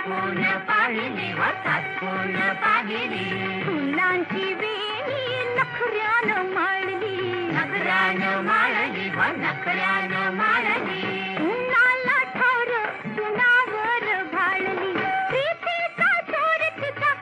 चाचपून पाहिली व चाचपून पाहिली. फुलांची वेणी नखऱ्यानं माळली, नखऱ्यानं माळली व नखऱ्यानं माळली. उन्हाला ठोर सुनावर भाळली. प्रीतीचा चोर तिचा,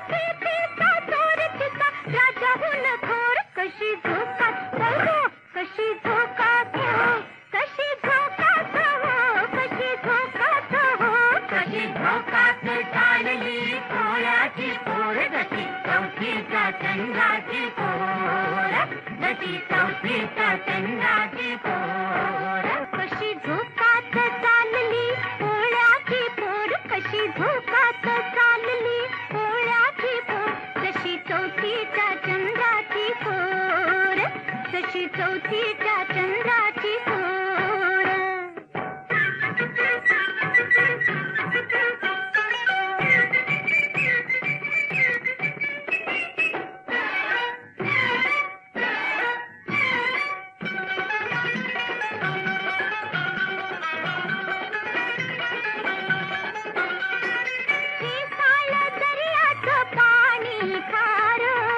प्रीतीचा चोर तिचा, राजाहून थोर. कशी झोकात हो, कशी झोकात हो, कशी झोकात हो, कशी झोकात हो. कशी झोकात चालली पोळ्याची पोर, जशी चौथीच्या चंद्राची पोर, जशी चौथीच्या चंद्राची पोर. कशी झोकात चालली पोळ्याची पोर, कशी झोकात चालली पोळ्याची पोर, जशी चौथीच्या चंद्राची पोर, जशी चौथीच्या चंद्राची पोर.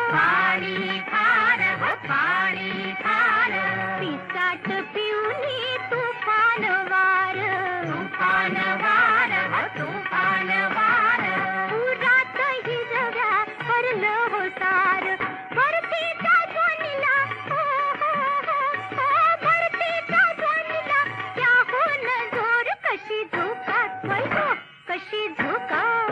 पाणी खार व पाणी खार. पिसाट पिऊनी तुफान वार, तुफान वार व तुफान वार. पुरात हिरव्या भरलं हो सार. भरतीच्या ध्वनीला, भरतीच्या ध्वनीला त्याहून जोर. कशी झोकात हो, कशी झोकात,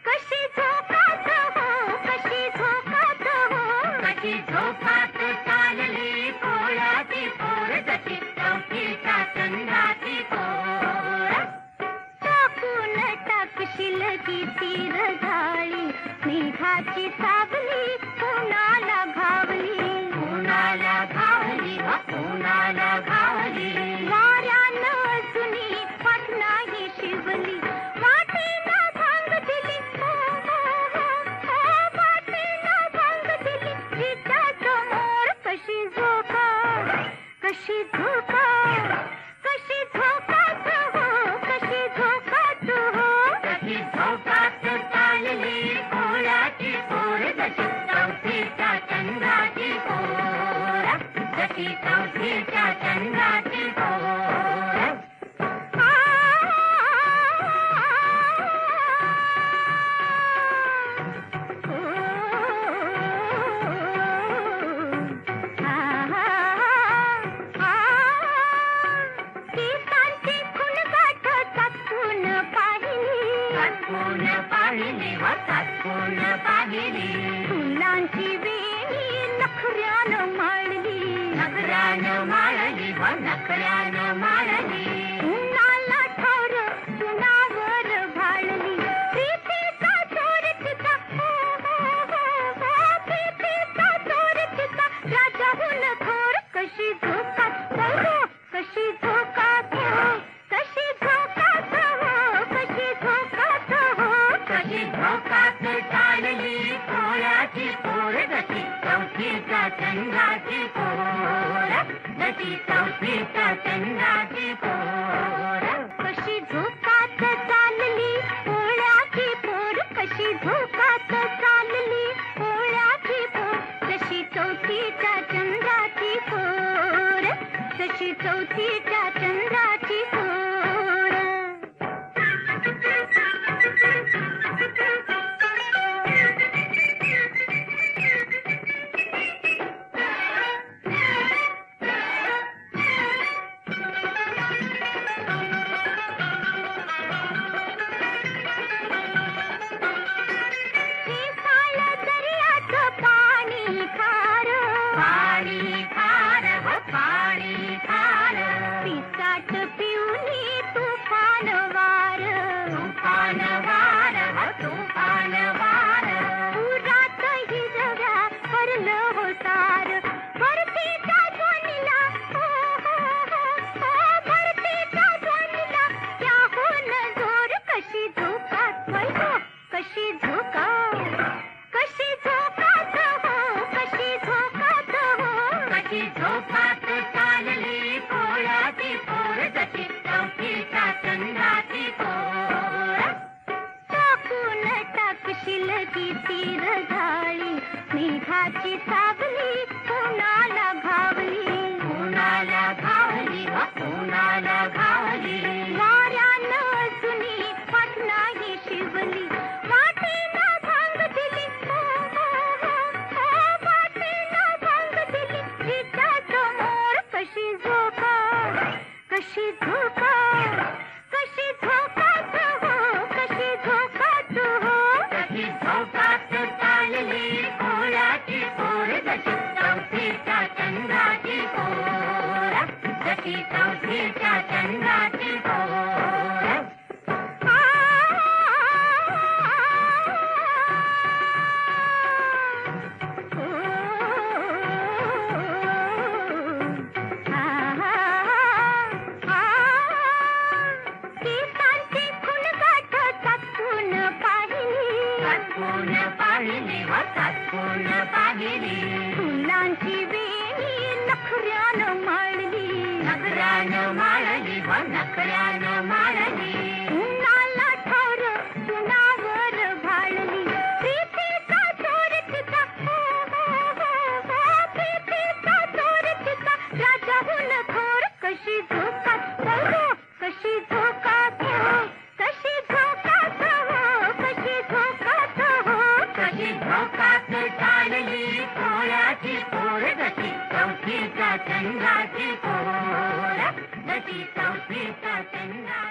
कशी झोकात हो, कशी झोकात हो. कशी झोकात चालली पोळ्याची पोर, जशी चौथीच्या चंद्राची पोर. टाकून टाकशील की तीर झाळी, मेघाची सावली कुणाला घावली. कुणाला घावली व कुणाला घावली. वाऱ्यानं जुनी पाठ नाही शिवली, वाटेनं भांग दिली, वाटेनं भांग दिली तिच्या समोर. कशी झोकात, कशी झोकात, कशी झोकात हो, कशी झोकात हो. कशी झोकात चालली पोळ्याची पोर, जशी चौथीच्या चंद्राची पोर, जशी चौथीच्या चंद्राची पोर. केसांची खुणगाठ चाचपून पाहिली, चाचपून पाहिली व चाचपून पाहिली. फुलांची वेणी नखऱ्यानं माळली, नखऱ्यानं माळली व नखऱ्यानं माळली. उन्हाला ठोर सुनावर भाळली. प्रीतीचा चोर तिचा, प्रीतीचा चोर तिचा, राजाहून थोर. कशी झोकात हो, कशी झोकात हो, कशी झोकात हो, कशी झोकात हो. कशी झोकात चालली पोळ्याची पोर, जशी चौथीच्या चंद्राची पोर, जशी चौथीच्या चंद्राची पोर. कशी झोकात चालली पोळ्याची पोर, कशी झोकात चालली पोळ्याची पोर, जशी चौथीच्या चंद्राची पोर, जशी चौथीच्या चंद्राची पोर. पाणी खार पाणी खार व पाणी खार. फुलांची तीर झाळी मेघाची सावली कुणाला घावली कुणाला घावली व कुणाला घावली वाऱ्यानं जुनी पाटणाही शिवली वाटेला भांग दिली वाटेला भांग दिली तिच्या समोर कशी झोका कशी झोका कशी झोकात हो कशी झोकात हो कशी झोकात चालली कोळ्याची पोर जशी चौथीच्या चंद्राची पोर जशी चौथीच्या चंद्राची पोर तात्पूर्ण पाहिली व तात्पूर्ण पाहिली फुलांची वेणी नखऱ्यानं माळली नखऱ्यानं माळली व नखऱ्यानं माळली उन्हाला ठार सुनावर भाळली प्रीतीचा चोर तिचा प्रीतीचा चोर तिचा राजाहून थोर कशी झोकात हो कशी झोकात हो कशी झोकात हो कशी झोकात हो कशी झोकात चालली कोळ्याची पोर जशी चौथीच्या चंद्राची पोर जशी चौथीच्या चंद्राची